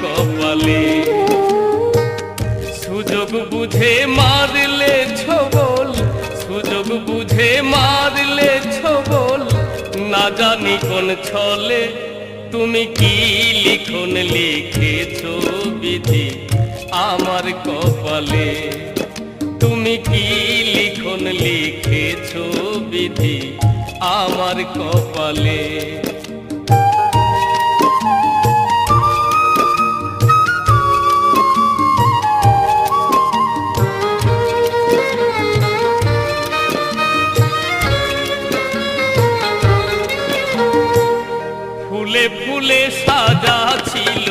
কপালে। সুযোগ বুঝে মারলে ছবল, সুযোগ বুঝে মারলে ছবল, না জানি কোন ছলে তুমি কি লিখন লিখেছো বিধি আমার কপালে। তুমি কি লিখন লিখেছো বিধি আমার কপালে। ফুলে ফুলে সাজা ছিল